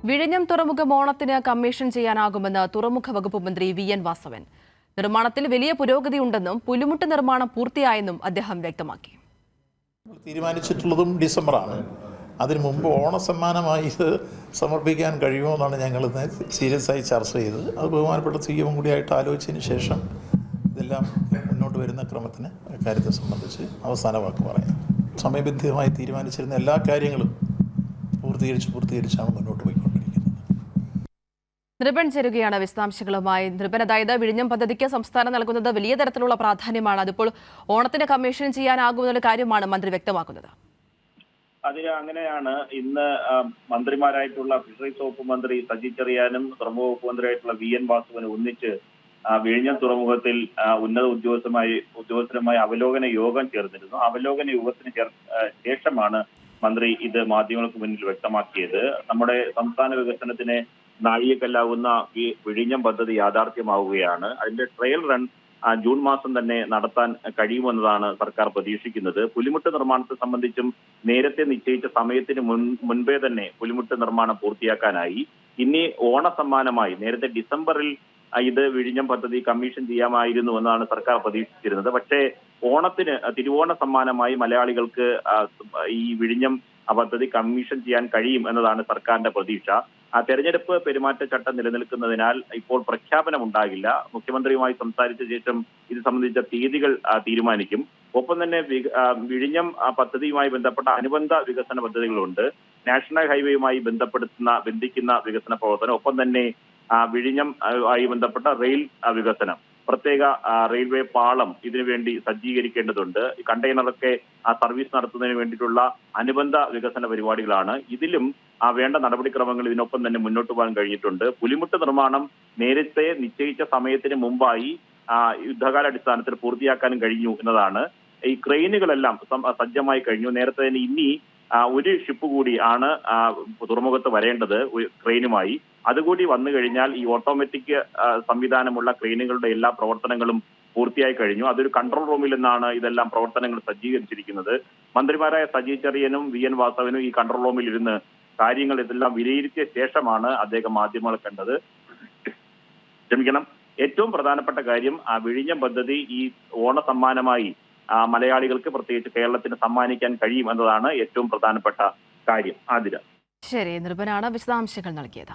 വിഴിഞ്ഞം തുറമുഖം ഓണത്തിന് കമ്മീഷൻ ചെയ്യാനാകുമെന്ന് തുറമുഖ വകുപ്പ് മന്ത്രി വി.എൻ. വാസവൻ. നിർമ്മാണത്തിൽ വലിയ പുരോഗതിയുണ്ടെന്നും പുലിമുട്ട് നിർമ്മാണം പൂർത്തിയായെന്നും അദ്ദേഹം വ്യക്തമാക്കി. തീരുമാനിച്ചിട്ടുള്ളതും ഡിസംബറാണ്. അതിനു മുമ്പ് ഓണസമ്മാനമായി ഇത് സമർപ്പിക്കാൻ കഴിയുമോ എന്നാണ് ഞങ്ങൾ സീരിയസ് ആയി ചർച്ച ചെയ്തത്. അത് ബഹുമാനപ്പെട്ട സിഎം കൂടിയായിട്ട് ആലോചിച്ചതിന് ശേഷം ഇതെല്ലാം മുന്നോട്ട് വരുന്ന ക്രമത്തിന് കാര്യത്തെ സംബന്ധിച്ച് അവസാന വാക്ക് പറയാം. സമയബന്ധിതമായി തീരുമാനിച്ചിരുന്ന എല്ലാ കാര്യങ്ങളും പൂർത്തീകരിച്ചാണ് മുന്നോട്ട് പോയിക്കൊണ്ടിരിക്കുന്നത്. നൃപൻ ചേരുകയാണ് വിശദാംശങ്ങളുമായി. നൃപൻ, അതായത് വിഴിഞ്ഞം പദ്ധതിക്ക് സംസ്ഥാനം നൽകുന്നത് വലിയ തരത്തിലുള്ള പ്രാധാന്യമാണ്. അതിപ്പോൾ ഓണത്തിന് കമ്മീഷൻ ചെയ്യാനാകുമെന്നുള്ള കാര്യമാണ് മന്ത്രി വ്യക്തമാക്കുന്നത്. അതിന് അങ്ങനെയാണ്. ഇന്ന് മന്ത്രിമാരായിട്ടുള്ള ഫിഷറീസ് വകുപ്പ് മന്ത്രി സജി ചെറിയാനും തുറമുഖ വകുപ്പ് മന്ത്രിയായിട്ടുള്ള വി.എൻ. വാസവനും ഒന്നിച്ച് വിഴിഞ്ഞം തുറമുഖത്തിൽ ഉന്നത ഉദ്യോഗസ്ഥരുമായി അവലോകന യോഗം ചേർന്നിരുന്നു. അവലോകന യോഗത്തിന് ശേഷമാണ് മന്ത്രി ഇത് മാധ്യമങ്ങൾക്ക് മുന്നിൽ വ്യക്തമാക്കിയത്. നമ്മുടെ സംസ്ഥാന വികസനത്തിന് നാഴികക്കല്ലാവുന്ന ഈ വിഴിഞ്ഞം പദ്ധതി യാഥാർത്ഥ്യമാവുകയാണ്. അതിന്റെ ട്രയൽ റൺ ജൂൺ മാസം തന്നെ നടത്താൻ കഴിയുമെന്നതാണ് സർക്കാർ പ്രതീക്ഷിക്കുന്നത്. പുലിമുട്ട് നിർമ്മാണത്തെ സംബന്ധിച്ചും നേരത്തെ നിശ്ചയിച്ച സമയത്തിന് മുൻപേ തന്നെ പുലിമുട്ട് നിർമ്മാണം പൂർത്തിയാക്കാനായി. ഇനി ഓണസമ്മാനമായി നേരത്തെ ഡിസംബറിൽ ഇത് വിഴിഞ്ഞം പദ്ധതി കമ്മീഷൻ ചെയ്യാമായിരുന്നു എന്നാണ് സർക്കാർ പ്രതീക്ഷിച്ചിരുന്നത്. പക്ഷേ ഓണത്തിന് തിരുവോണ സമ്മാനമായി മലയാളികൾക്ക് ഈ വിഴിഞ്ഞം പദ്ധതി കമ്മീഷൻ ചെയ്യാൻ കഴിയും എന്നതാണ് സർക്കാരിന്റെ പ്രതീക്ഷ. തെരഞ്ഞെടുപ്പ് പെരുമാറ്റച്ചട്ടം നിലനിൽക്കുന്നതിനാൽ ഇപ്പോൾ പ്രഖ്യാപനം ഉണ്ടാകില്ല. മുഖ്യമന്ത്രിയുമായി സംസാരിച്ച ശേഷം ഇത് സംബന്ധിച്ച തീയതികൾ തീരുമാനിക്കും. ഒപ്പം തന്നെ വിഴിഞ്ഞം പദ്ധതിയുമായി ബന്ധപ്പെട്ട അനുബന്ധ വികസന പദ്ധതികളുണ്ട്. നാഷണൽ ഹൈവേയുമായി ബന്ധിക്കുന്ന വികസന പ്രവർത്തനം, ഒപ്പം തന്നെ വിഴിഞ്ഞം ആയി ബന്ധപ്പെട്ട റെയിൽ വികസനം, പ്രത്യേക റെയിൽവേ പാളം ഇതിനുവേണ്ടി സജ്ജീകരിക്കേണ്ടതുണ്ട്. കണ്ടെയ്നറൊക്കെ സർവീസ് നടത്തുന്നതിന് വേണ്ടിയിട്ടുള്ള അനുബന്ധ വികസന പരിപാടികളാണ്. ഇതിലും വേണ്ട നടപടിക്രമങ്ങൾ ഇതിനൊപ്പം തന്നെ മുന്നോട്ട് പോകാൻ കഴിഞ്ഞിട്ടുണ്ട്. പുലിമുട്ട് നിർമ്മാണം നേരത്തെ നിശ്ചയിച്ച സമയത്തിന് മുമ്പായി യുദ്ധകാലാടിസ്ഥാനത്തിൽ പൂർത്തിയാക്കാനും കഴിഞ്ഞു എന്നതാണ്. ഈ ക്രെയിനുകളെല്ലാം സജ്ജമായി കഴിഞ്ഞു. നേരത്തെ തന്നെ ഇനി ഒരു ഷിപ്പ് കൂടി ആണ് തുറമുഖത്ത് വരേണ്ടത് ക്രെയിനുമായി. അതുകൂടി വന്നു കഴിഞ്ഞാൽ ഈ ഓട്ടോമാറ്റിക് സംവിധാനമുള്ള ക്രെയിനുകളുടെ എല്ലാ പ്രവർത്തനങ്ങളും പൂർത്തിയായി കഴിഞ്ഞു. അതൊരു കൺട്രോൾ റൂമിൽ നിന്നാണ് ഇതെല്ലാം പ്രവർത്തനങ്ങൾ സജ്ജീകരിച്ചിരിക്കുന്നത്. മന്ത്രിമാരായ സജി ചെറിയനും വി.എൻ. വാസവനും ഈ കൺട്രോൾ റൂമിൽ ഇരുന്ന് കാര്യങ്ങൾ ഇതെല്ലാം വിലയിരുത്തിയ ശേഷമാണ് അദ്ദേഹം മാധ്യമങ്ങളെ കണ്ടത്. ഏറ്റവും പ്രധാനപ്പെട്ട കാര്യം വിഴിഞ്ഞം പദ്ധതി ഈ ഓണസമ്മാനമായി മലയാളികൾക്ക്, പ്രത്യേകിച്ച് കേരളത്തിന് സമ്മാനിക്കാൻ കഴിയും എന്നതാണ് ഏറ്റവും പ്രധാനപ്പെട്ട കാര്യം. ആതിര. ശരി, നൃപനാണ് വിശദാംശങ്ങൾ നൽകിയത്.